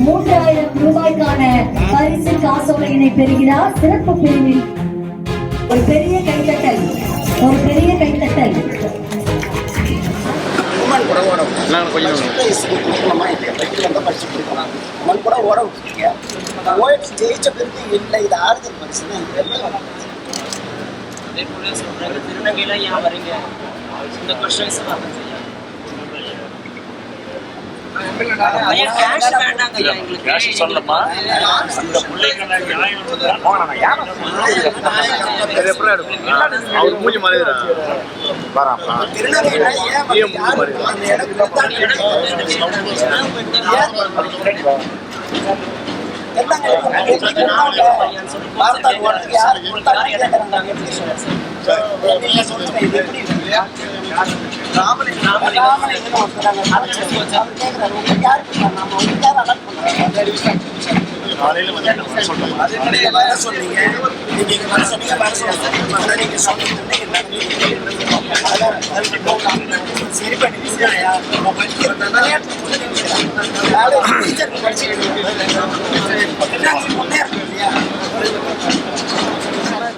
3000 ரூபாய்க்கான பரிசு காசோலையினை பெறுகிறார். சிறப்பு பிரிவில் ஒரு பெரிய கைத்தட்டல். ஜெயிச்ச பிறகு இல்லை, இது ஆறுதல் பரிசுன்னா திருநங்கையில ஏன் வரீங்க? இந்த கொஸ்டின்ஸ்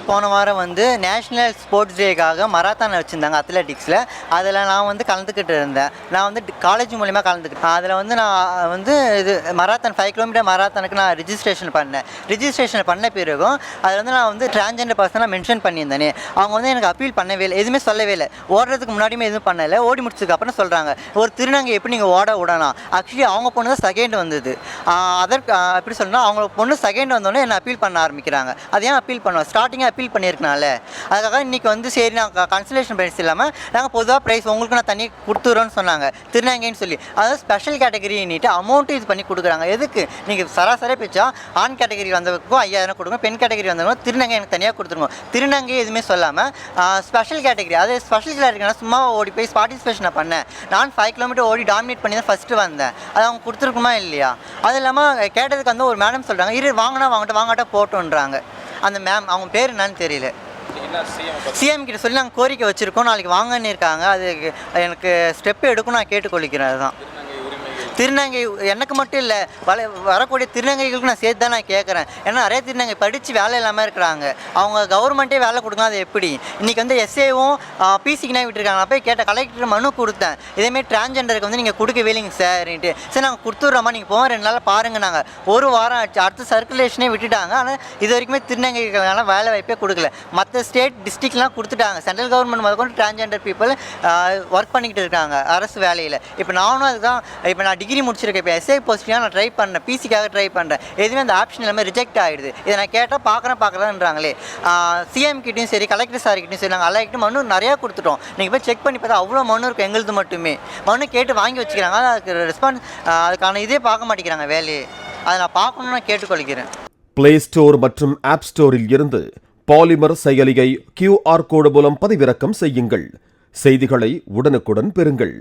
போன வாரம் வந்து நேஷ்னல் ஸ்போர்ட்ஸ் டேக்காக மராத்தான் வச்சுருந்தாங்க அத்லெட்டிக்ஸில். அதில் நான் வந்து கலந்துக்கிட்டு இருந்தேன். நான் வந்து காலேஜ் மூலிமா கலந்துக்கிட்டேன். அதில் வந்து நான் வந்து இது மராத்தான் 5 கிலோமீட்டர் மராத்தானுக்கு நான் ரிஜிஸ்ட்ரேஷன் பண்ண பிறகும் அதில் வந்து நான் வந்து டிரான்ஜெண்டர் பர்சனாக மென்ஷன் பண்ணியிருந்தேனே. அவங்க வந்து எனக்கு அப்பீல் பண்ணவே இல்லை, எதுவுமே சொல்லவே இல்லை. ஓடுறதுக்கு முன்னாடியுமே எதுவும் பண்ணலை. ஓடி முடிச்சதுக்கு அப்புறம் சொல்கிறாங்க ஒரு திருநங்கை எப்படி நீங்கள் ஓட விடலாம். ஆக்சுவலி அவங்க பொண்ணு தான் செகண்ட் வந்தது. அதற்கு எப்படி சொல்லணும்னா அவங்க பொண்ணு செகண்ட் வந்தோடனே என்னை அப்பீல் பண்ண ஆரம்பிக்கிறாங்க. அது ஏன் அப்பீல் பண்ணுவோம்? ஸ்டார்டிங்காக அப்பீல் பண்ணியிருக்கனால அதுக்காக இன்றைக்கி வந்து சரி நாங்கள் கன்சலேஷன் ப்ரைஸ் இல்லாமல் நாங்கள் பொதுவாக ப்ரைஸ் உங்களுக்கு நான் தண்ணி கொடுத்துறோன்னு சொன்னாங்க திருநங்கைன்னு சொல்லி. அதாவது ஸ்பெஷல் கேட்டகரின்னுட்டு அமௌண்ட்டு இது பண்ணி கொடுக்குறாங்க. எதுக்கு? நீங்கள் சராசரி பிச்சா ஆண் கேட்டகரி வந்தவருக்கும் 5000 கொடுங்க, பெண் கேட்டகரி வந்தவங்க திருநங்கை எனக்கு தனியாக கொடுத்துருங்க. திருநங்கை எதுவுமே சொல்லாமல் ஸ்பெஷல் கேட்டகரி, அது ஸ்பெஷல் கேட்டகரினா சும்மா ஓடி போய் பார்ட்டிசிபேஷனை பண்ணேன். நான் 5 கிலோமீட்டர் ஓடி டாமினேட் பண்ணி தான் ஃபஸ்ட்டு வந்தேன். அது அவங்க கொடுத்துருக்குமா இல்லையா? அது இல்லாமல் கேட்டதுக்கு வந்து ஒரு மேடம் சொல்கிறாங்க இரு வாங்கட்டா போட்டோன்றாங்க. அந்த மேம் அவங்க பேர் என்னன்னு தெரியல. சிஎம் கிட்ட சொல்லி நாங்கள் கோரிக்கை வச்சுருக்கோம், நாளைக்கு வாங்கன்னு இருக்காங்க. அது எனக்கு ஸ்டெப் எடுக்கும் நான் கேட்டுக்கொள்கிறேன். அதுதான் திருநங்கை எனக்கு மட்டும் இல்லை, வரக்கூடிய திருநங்கைகளுக்கு நான் சேர்த்து தான் நான் கேட்குறேன். ஏன்னா நிறைய திருநங்கை படித்து வேலை இல்லாமல் இருக்கிறாங்க. அவங்க கவர்மெண்ட்டே வேலை கொடுங்க. அது எப்படி? இன்றைக்கி வந்து எஸ்ஏவும் பிசிக்குனா விட்டுருக்காங்க. நான் போய் கேட்ட கலெக்டர் மனு கொடுத்தேன். இதேமாரி டிரான்ஜெண்டருக்கு வந்து நீங்கள் கொடுக்கவே இல்லைங்க சார்ன்ட்டு. சரி நாங்கள் கொடுத்துட்றோமா, நீங்கள் போக 2 நாள் பாருங்கள். நாங்கள் ஒரு வாரம் ஆச்சு, அடுத்த சர்க்குலேஷனே விட்டுட்டாங்க. ஆனால் இது வரைக்குமே திருநங்கைகளுக்கான வேலை வாய்ப்பே கொடுக்கல. மற்ற ஸ்டேட் டிஸ்ட்ரிக்ட்லாம் கொடுத்துட்டாங்க. சென்ட்ரல் கவர்மெண்ட் முதற்கொண்டு டிரான்ஜெண்டர் பீப்புள் ஒர்க் பண்ணிக்கிட்டு இருக்காங்க அரசு வேலையில். இப்போ நானும் அதுதான், இப்போ நான் டிகிரி முடிச்சிருக்கேன். இப்போ எஸ்ஐ போஸ்டிங்காக நான் ட்ரை பண்ணேன், பிசிக்காக ட்ரை பண்ணுறேன். எதுவுமே அந்த ஆப்ஷன் எல்லாமே ரிஜெக்ட் ஆகிடுது. இதை நான் கேட்டால் பார்க்குறேன்றாங்களே. சிஎம் கிட்டையும் சரி கலெக்டர் சார்கிட்டையும் சரி நாங்கள் எல்லாருக்கிட்டும் மனு நிறையா கொடுத்துட்டோம். நீங்கள் போய் செக் பண்ணி பார்த்தா அவ்வளோ மனு இருக்கும். எங்களுது மட்டுமே மனு கேட்டு வாங்கி வச்சுக்கிறாங்க. அதுக்கு ரெஸ்பான்ஸ் அதுக்கான இதே பார்க்க மாட்டேங்கிறாங்க வேலையை. அதை நான் பார்க்கணுன்னு நான் கேட்டுக்கொள்கிறேன். பிளே ஸ்டோர் மற்றும் ஆப் ஸ்டோரில் இருந்து பாலிமர் செயலியை QR கோடு மூலம் பதிவிறக்கம் செய்யுங்கள். செய்திகளை உடனுக்குடன் பெறுங்கள்.